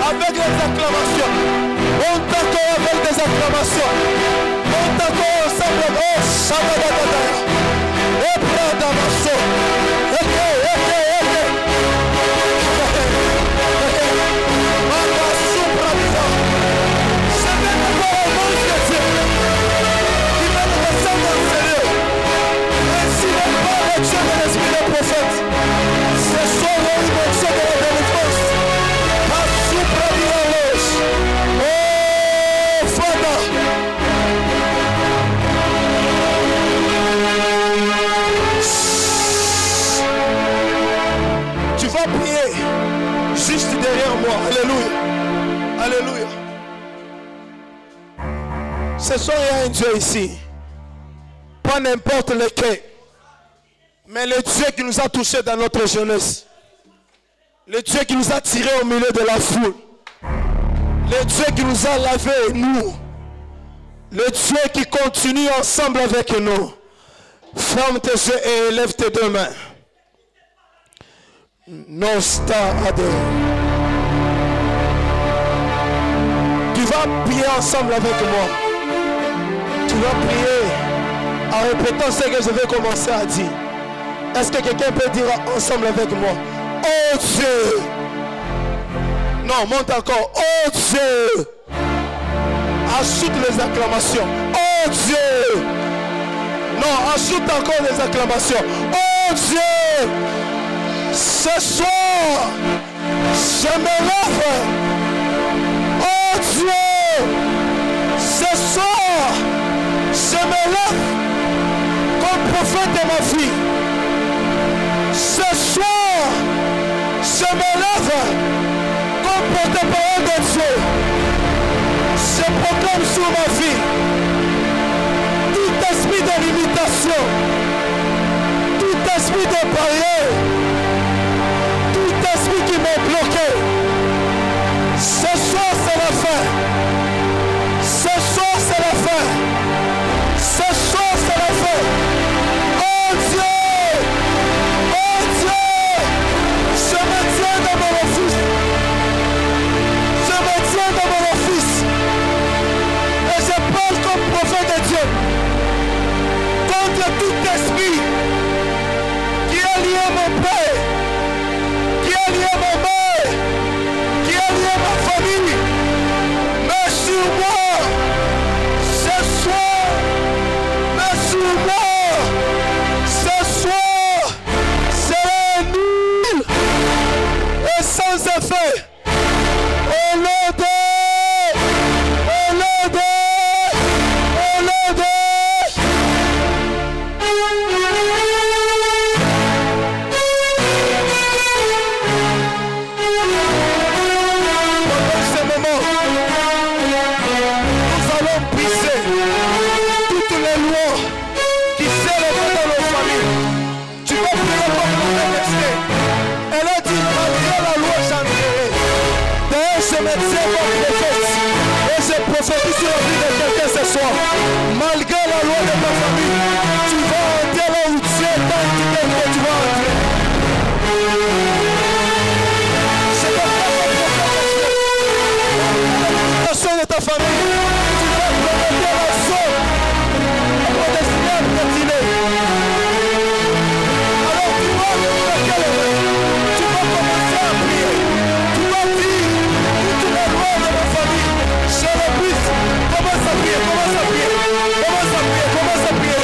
Avec les acclamations, on t'accorde avec des acclamations, on t'accorde ensemble, oh Shabbat, et prends ma soeur, juste derrière moi. Alléluia. Alléluia. Ce soir, il y a un Dieu ici. Pas n'importe lequel. Mais le Dieu qui nous a touchés dans notre jeunesse. Le Dieu qui nous a tirés au milieu de la foule. Le Dieu qui nous a lavés, nous. Le Dieu qui continue ensemble avec nous. Ferme tes yeux et élève tes deux mains. Non, star Adé. Tu vas prier ensemble avec moi. Tu vas prier en répétant ce que je vais commencer à dire. Est-ce que quelqu'un peut dire ensemble avec moi? Oh Dieu! Non, monte encore. Oh Dieu! Ajoute les acclamations. Oh Dieu! Non, ajoute encore les acclamations. Oh Dieu! Ce soir, je me lève. Oh Dieu, ce soir, je me lève comme prophète de ma vie. Ce soir, je me lève comme porte-parole de Dieu. Je proclame sur ma vie tout esprit de limitation, tout esprit de barrière, esprit qui m'a bloqué. Ce soir c'est la fin. Ce soir c'est la fin. Ce soir c'est la fin. Oh Dieu! Oh Dieu! Je me tiens dans mon office. Je me tiens dans mon office. Et je parle comme prophète de Dieu. Contre tout esprit qui est lié à mon Père, qui a lié ma mère, qui a lié ma famille, mais sur moi, ce soir, mais sur moi, ce soir, c'est nul et sans effet. Au nom de, au nom de, au nom de. Et je prophétise sur la vie de quelqu'un ce soir. Malgré la loi de ta famille, tu vas entrer là où tu es, tant que tu vas entrer. C'est pas la personne de ta famille. Tu vas promettre la zone pour destiner à continuer. Alors tu vas commencer à prier. Tu vas dire toutes les lois de la famille. Chez le Christ, commence à prier, commence à prier, commence à prier, commence à prier.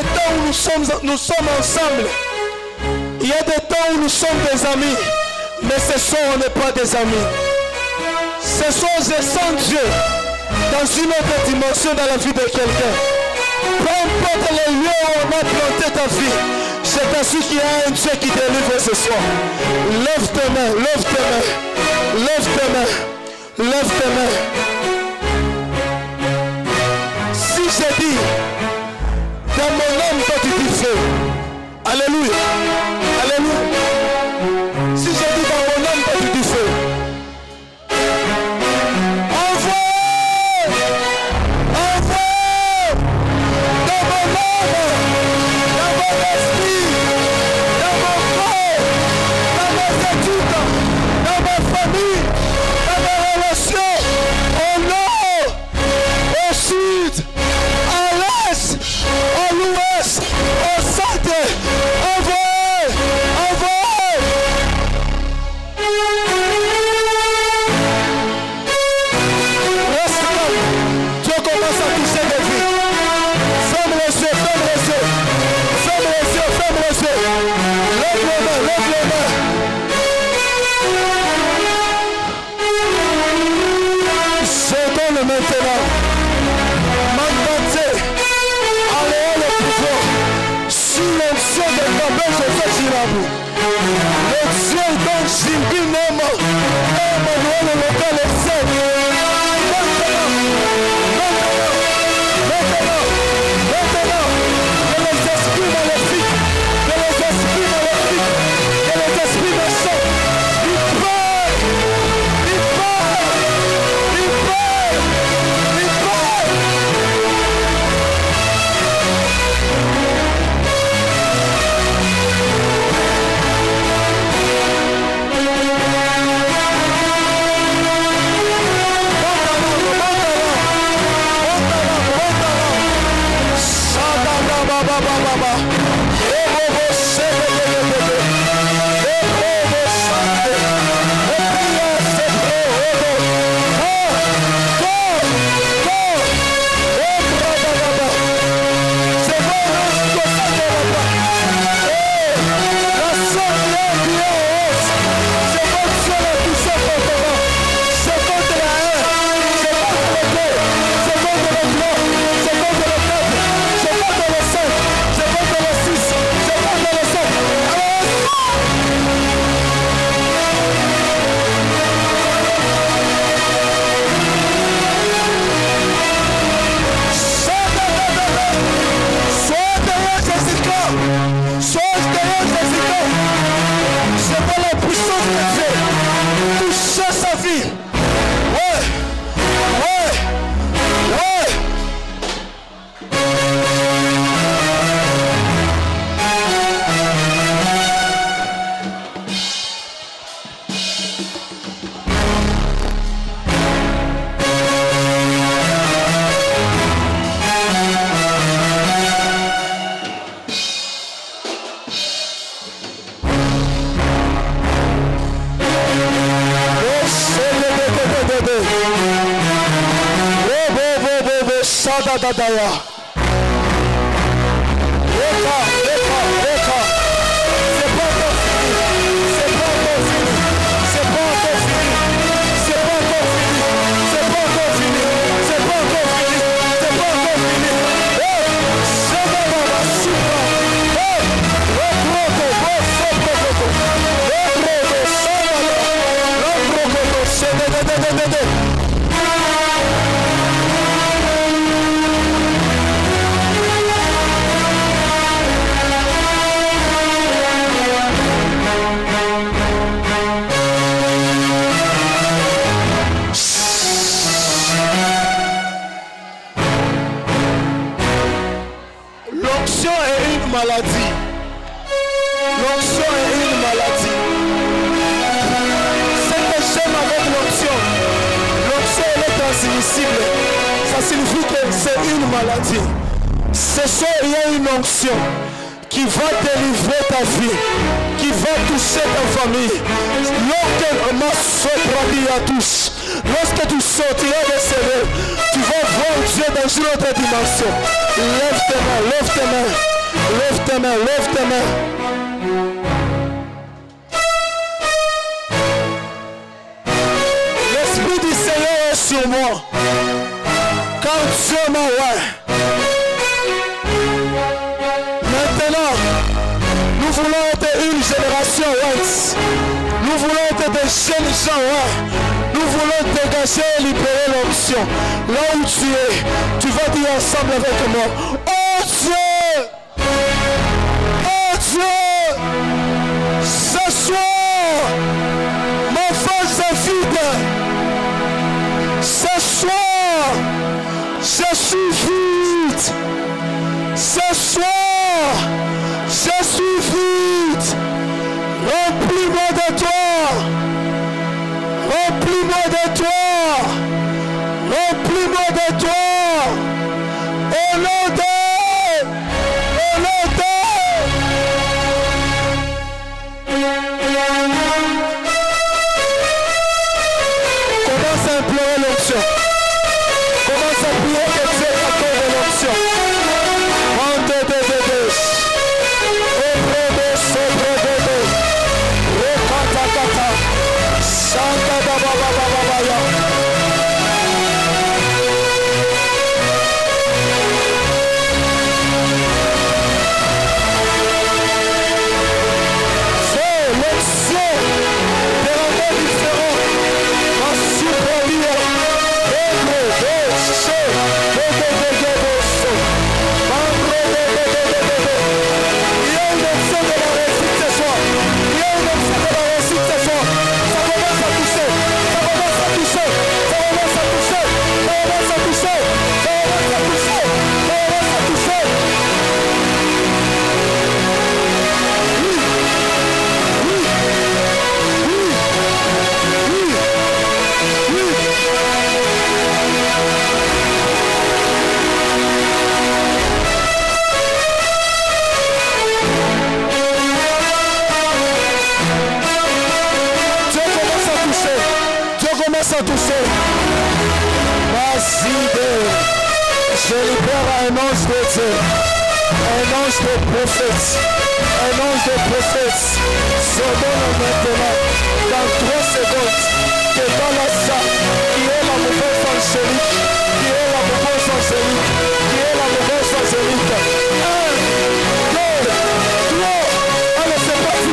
temps où nous sommes ensemble. Il y a des temps où nous sommes des amis. Mais ce soir, on n'est pas des amis. Ce soir, je sens Dieu dans une autre dimension dans la vie de quelqu'un. Peu importe les lieux où on a planté ta vie, je t'assure qu'il y a un Dieu qui délivre ce soir. Lève tes mains, lève tes mains, lève tes mains, lève tes mains. Si je dis, dans mon âme, toi tu dis feu. Alléluia. Alléluia. Si je dis dans mon âme, toi tu dis feu. Ça signifie que c'est une maladie. Ce soir, il y a une onction qui va délivrer ta vie, qui va toucher ta famille. Lorsque tu sortiras de ce lieu, tu vas voir Dieu dans une autre dimension. Lève tes mains, lève tes mains. Lève tes mains, lève tes mains. L'Esprit du Seigneur est sur moi. Car Dieu m'a oint. Maintenant, nous voulons être une génération ointe. Nous voulons être des jeunes gens oints. Nous voulons dégager et libérer l'onction. Là où tu es, tu vas dire ensemble avec moi. Oh Dieu! Oh Dieu! Ce soir, ma face est vide. Ce soir, je suis vide. Ce soir, je suis vide. Remplis-moi de toi. Remplis-moi de toi. Remplis-moi de toi. Au nom de... Au nom de... Commence à implorer l'onction. Commence à prier que Dieu t'accorde l'onction. Je libère un ange de Dieu, un ange de prophète, un ange de prophète. Se donne maintenant, dans 3 secondes, que dans la salle, qui est la mauvaise angélique, qui est la mauvaise angélique, qui est la mauvaise angélique. 1, 2, 3, allez, c'est parti.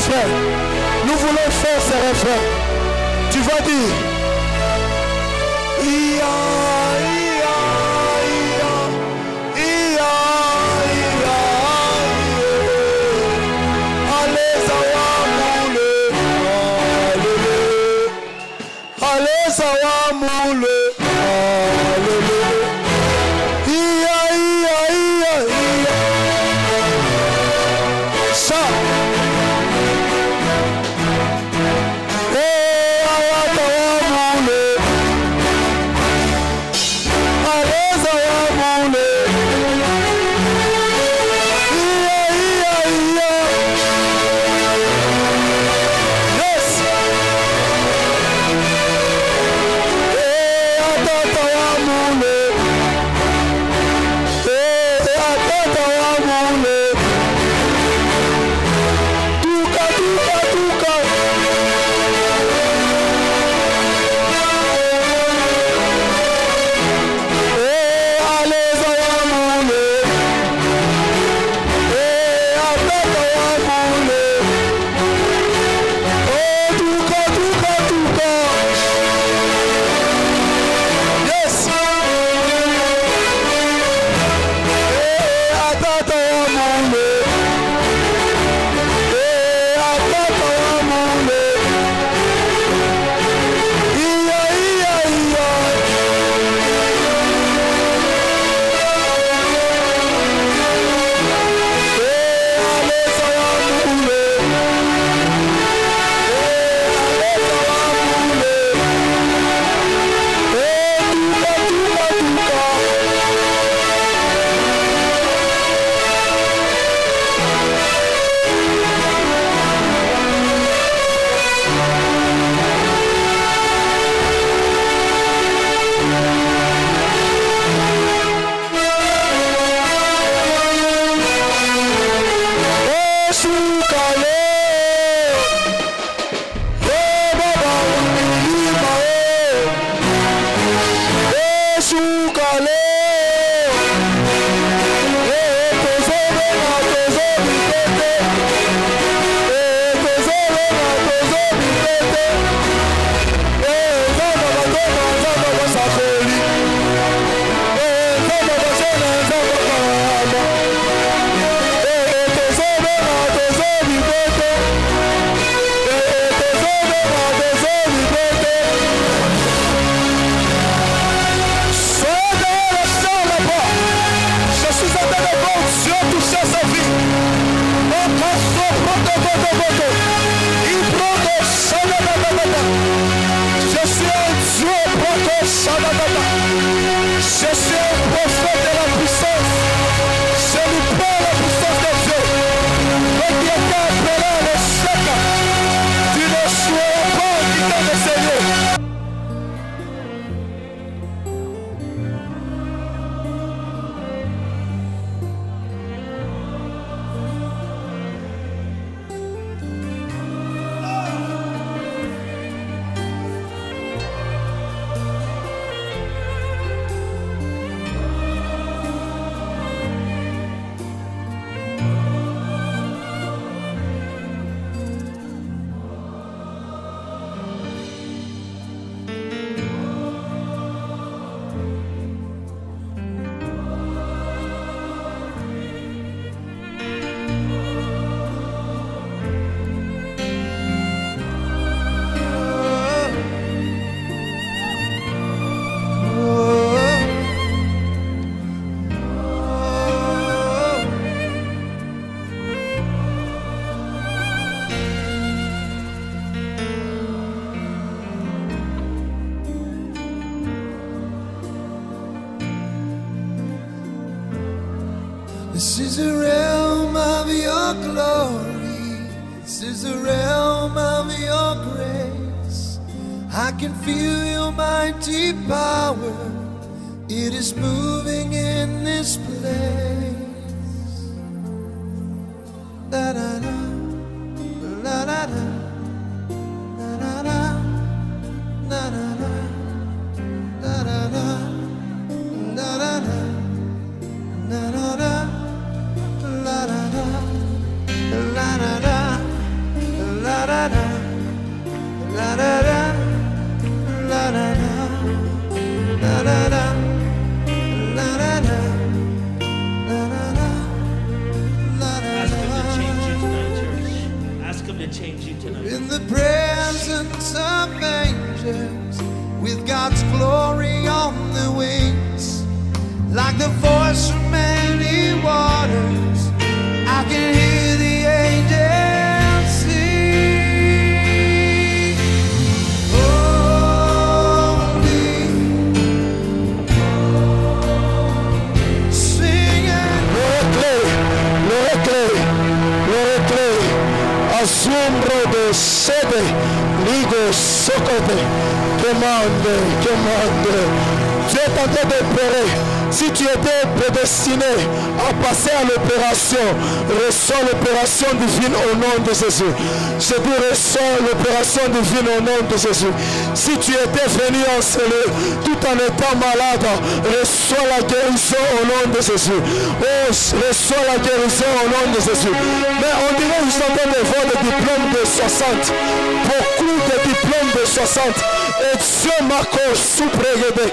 refrain. Nous voulons faire ce refrain. Tu vas dire Ia, Ia, Ia, Ia, Ia, allez Zawamule, allez Zawamule, Ia, Ia, Ia, Ia. Ça. This is the realm of your glory. This is the realm of your grace. I can feel your mighty power. It is moving in this place. Da da da, la da da, da da da, da da da, da da da, da da da. La la la, la la la, la la la, angels with God's glory on the wings. Like the voice from many waters, I can hear the angels sing. Holy, singing. Le reclé, asombro de sede, ligo socote, commande. Dieu est en train d'opérer. Si tu étais prédestiné à passer à l'opération, reçois l'opération divine au nom de Jésus. Je dis reçois l'opération divine au nom de Jésus. Si tu étais venu en cellule tout en étant malade, reçois la guérison au nom de Jésus. Oh, reçois la guérison au nom de Jésus. Mais on dirait que vous êtes en train de voir des diplômes de 60. Beaucoup de diplômes de 60. Et Dieu m'a sous-prégédé.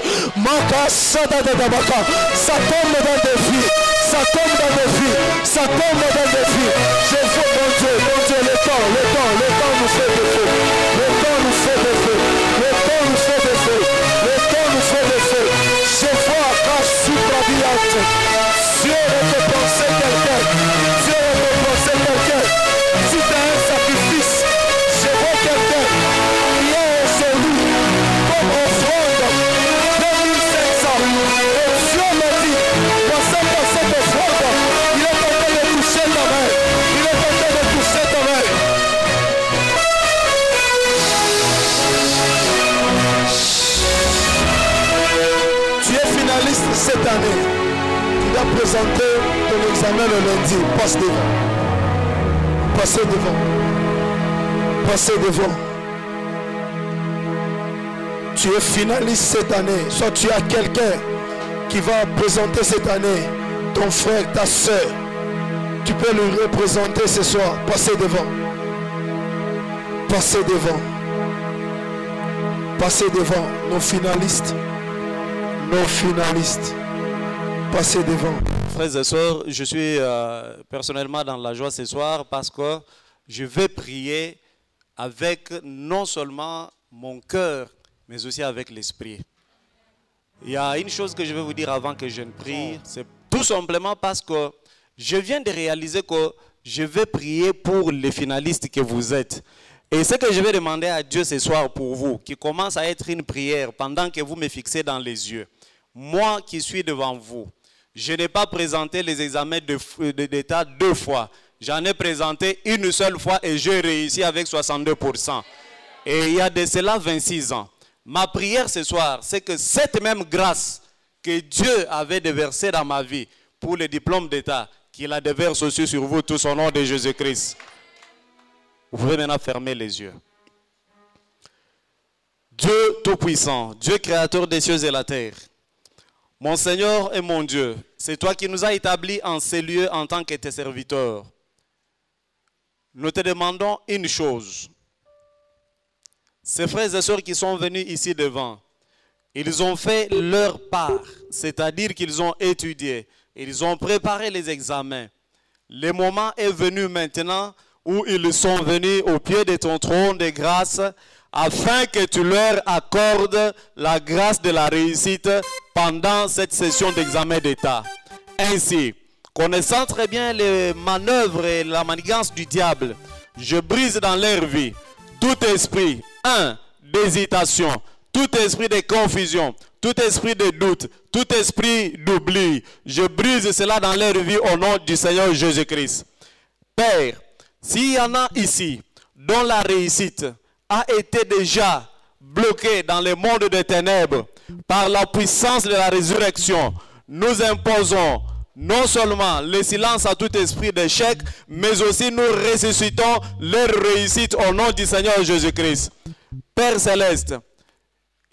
Ça tombe dans des vies, ça tombe dans des vies, ça tombe dans des vies. Je veux, mon Dieu, le temps nous fait défaut. Le temps nous fait défaut. Le temps nous fait défaut. Le temps nous fait défaut. Je vois qu'à sous-praviate, Dieu récompenser quelqu'un. Dieu récompenser quelqu'un. Si tu as un sacrifice, je vois quelqu'un qui est celui comme offrande. 2500. Et Dieu me dit, passez par cette offrande, il est en train de toucher ta main. Il est en train de toucher ta main. Tu es finaliste cette année. Tu dois présenter ton examen le lundi. Passe devant. Passez devant. Passez devant. Tu es finaliste cette année. Soit tu as quelqu'un qui va présenter cette année, ton frère, ta soeur. Tu peux le représenter ce soir. Passez devant. Passez devant. Passez devant. Nos finalistes. Nos finalistes. Passez devant. Frères et sœurs, je suis personnellement dans la joie ce soir parce que je vais prier avec non seulement mon cœur, mais aussi avec l'esprit. Il y a une chose que je vais vous dire avant que je ne prie, c'est tout simplement parce que je viens de réaliser que je vais prier pour les finalistes que vous êtes. Et ce que je vais demander à Dieu ce soir pour vous, qui commence à être une prière pendant que vous me fixez dans les yeux. Moi qui suis devant vous, je n'ai pas présenté les examens d'État 2 fois. J'en ai présenté une seule fois et j'ai réussi avec 62%. Et il y a de cela 26 ans. Ma prière ce soir, c'est que cette même grâce que Dieu avait déversée dans ma vie pour le diplôme d'État, qu'il la déverse aussi sur vous tous au nom de Jésus-Christ. Vous pouvez maintenant fermer les yeux. Dieu Tout-Puissant, Dieu créateur des cieux et la terre, mon Seigneur et mon Dieu, c'est toi qui nous as établis en ces lieux en tant que tes serviteurs. Nous te demandons une chose. Ces frères et sœurs qui sont venus ici devant, ils ont fait leur part, c'est-à-dire qu'ils ont étudié, ils ont préparé les examens. Le moment est venu maintenant où ils sont venus au pied de ton trône de grâce afin que tu leur accordes la grâce de la réussite pendant cette session d'examen d'État. Ainsi, connaissant très bien les manœuvres et la manigance du diable, je brise dans leur vie tout esprit, d'hésitation, tout esprit de confusion, tout esprit de doute, tout esprit d'oubli. Je brise cela dans leur vie au nom du Seigneur Jésus-Christ. Père, s'il y en a ici dont la réussite a été déjà bloquée dans le monde des ténèbres par la puissance de la résurrection, nous imposons non seulement le silence à tout esprit d'échec, mais aussi nous ressuscitons leur réussite au nom du Seigneur Jésus-Christ. Père Céleste,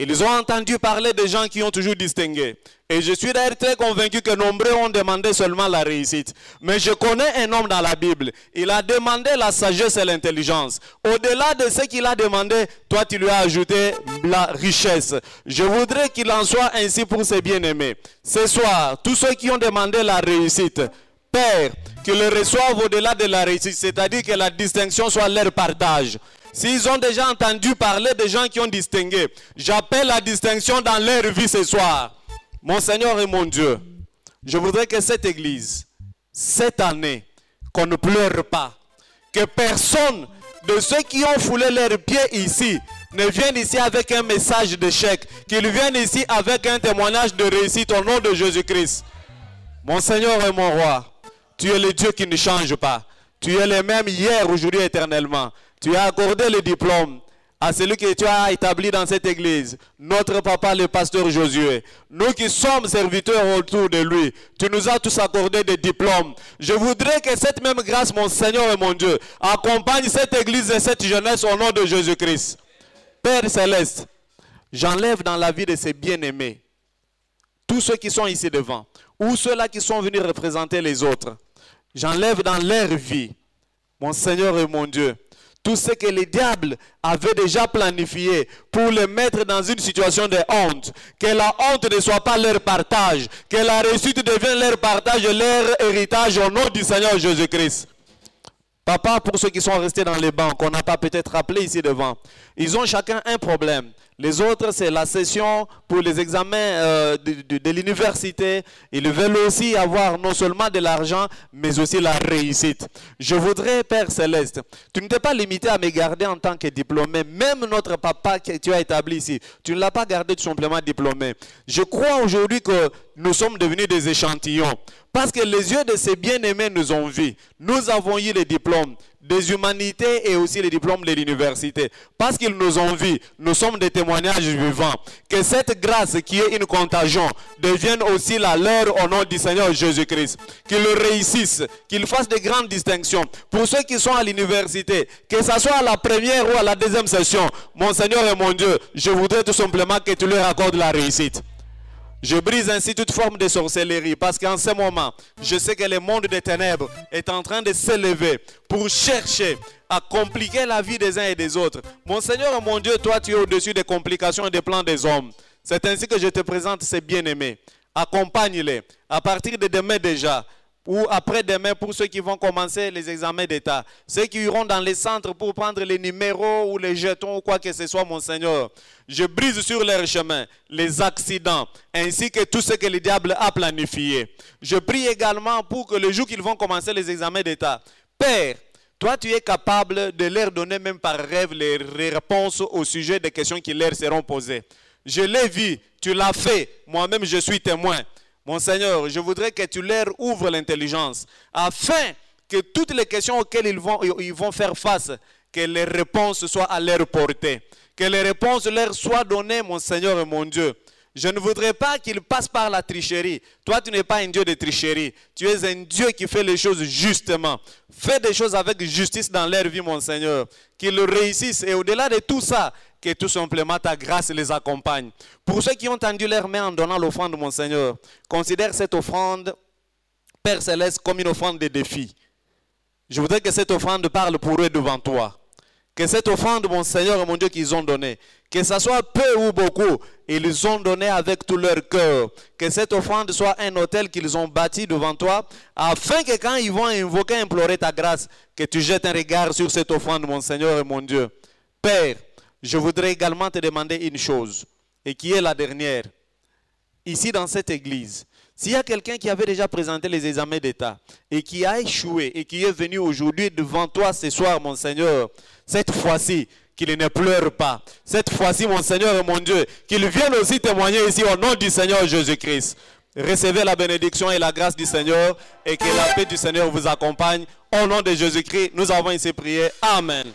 ils ont entendu parler des gens qui ont toujours distingué. Et je suis d'ailleurs très convaincu que nombreux ont demandé seulement la réussite. Mais je connais un homme dans la Bible. Il a demandé la sagesse et l'intelligence. Au-delà de ce qu'il a demandé, toi tu lui as ajouté la richesse. Je voudrais qu'il en soit ainsi pour ses bien-aimés. Ce soir, tous ceux qui ont demandé la réussite, Père, qu'ils le reçoivent au-delà de la réussite, c'est-à-dire que la distinction soit leur partage. s'ils ont déjà entendu parler des gens qui ont distingué, j'appelle la distinction dans leur vie ce soir. Mon Seigneur et mon Dieu, je voudrais que cette église, cette année, qu'on ne pleure pas, que personne de ceux qui ont foulé leurs pieds ici ne viennent ici avec un message d'échec, qu'ils viennent ici avec un témoignage de réussite au nom de Jésus-Christ. Mon Seigneur et mon roi, tu es le Dieu qui ne change pas. Tu es le même hier, aujourd'hui, éternellement. Tu as accordé le diplôme à celui que tu as établi dans cette église, notre papa, le pasteur Josué. Nous qui sommes serviteurs autour de lui, tu nous as tous accordé des diplômes. Je voudrais que cette même grâce, mon Seigneur et mon Dieu, accompagne cette église et cette jeunesse au nom de Jésus-Christ. Père Céleste, j'enlève dans la vie de ces bien-aimés tous ceux qui sont ici devant, ou ceux-là qui sont venus représenter les autres. J'enlève dans leur vie, mon Seigneur et mon Dieu, tout ce que les diables avaient déjà planifié pour les mettre dans une situation de honte. Que la honte ne soit pas leur partage, que la réussite devienne leur partage et leur héritage au nom du Seigneur Jésus-Christ. Papa, pour ceux qui sont restés dans les bancs, qu'on n'a pas peut-être rappelé ici devant, ils ont chacun un problème. Les autres, c'est la session pour les examens de l'université. Ils veulent aussi avoir non seulement de l'argent, mais aussi la réussite. Je voudrais, Père Céleste, tu ne t'es pas limité à me garder en tant que diplômé. Même notre papa que tu as établi ici, tu ne l'as pas gardé tout simplement diplômé. Je crois aujourd'hui que nous sommes devenus des échantillons. Parce que les yeux de ces bien-aimés nous ont vus. Nous avons eu les diplômes des humanités et aussi les diplômes de l'université. Parce qu'ils nous ont vus, nous sommes des témoignages vivants. Que cette grâce qui est une contagion devienne aussi la leur au nom du Seigneur Jésus-Christ. Qu'ils réussissent, qu'ils fassent de grandes distinctions. Pour ceux qui sont à l'université, que ce soit à la première ou à la deuxième session, mon Seigneur et mon Dieu, je voudrais tout simplement que tu leur accordes la réussite. Je brise ainsi toute forme de sorcellerie parce qu'en ce moment, je sais que le monde des ténèbres est en train de s'élever pour chercher à compliquer la vie des uns et des autres. Mon Seigneur et mon Dieu, toi tu es au-dessus des complications et des plans des hommes. C'est ainsi que je te présente ces bien-aimés. Accompagne-les à partir de demain déjà, ou après-demain pour ceux qui vont commencer les examens d'État. Ceux qui iront dans les centres pour prendre les numéros ou les jetons ou quoi que ce soit, mon Seigneur. Je brise sur leur chemin les accidents ainsi que tout ce que le diable a planifié. Je prie également pour que le jour qu'ils vont commencer les examens d'État, Père, toi tu es capable de leur donner même par rêve les réponses au sujet des questions qui leur seront posées. Je l'ai vu, tu l'as fait, moi-même je suis témoin. Mon Seigneur, je voudrais que tu leur ouvres l'intelligence afin que toutes les questions auxquelles ils vont faire face, que les réponses soient à leur portée. Que les réponses leur soient données, mon Seigneur et mon Dieu. Je ne voudrais pas qu'ils passent par la tricherie. Toi, tu n'es pas un Dieu de tricherie. Tu es un Dieu qui fait les choses justement. Fais des choses avec justice dans leur vie, mon Seigneur. Qu'ils réussissent et au-delà de tout ça, que tout simplement ta grâce les accompagne. Pour ceux qui ont tendu leurs mains en donnant l'offrande, mon Seigneur, considère cette offrande, Père Céleste, comme une offrande de défi. Je voudrais que cette offrande parle pour eux devant toi. Que cette offrande, mon Seigneur et mon Dieu, qu'ils ont donnée, que ce soit peu ou beaucoup, ils ont donné avec tout leur cœur. Que cette offrande soit un autel qu'ils ont bâti devant toi, afin que quand ils vont invoquer, implorer ta grâce, que tu jettes un regard sur cette offrande, mon Seigneur et mon Dieu. Père, je voudrais également te demander une chose, et qui est la dernière. Ici dans cette église, s'il y a quelqu'un qui avait déjà présenté les examens d'État et qui a échoué et qui est venu aujourd'hui devant toi ce soir, mon Seigneur, cette fois-ci, qu'il ne pleure pas. Cette fois-ci, mon Seigneur et mon Dieu, qu'il vienne aussi témoigner ici au nom du Seigneur Jésus-Christ. Recevez la bénédiction et la grâce du Seigneur et que la paix du Seigneur vous accompagne. Au nom de Jésus-Christ, nous avons ici prié. Amen.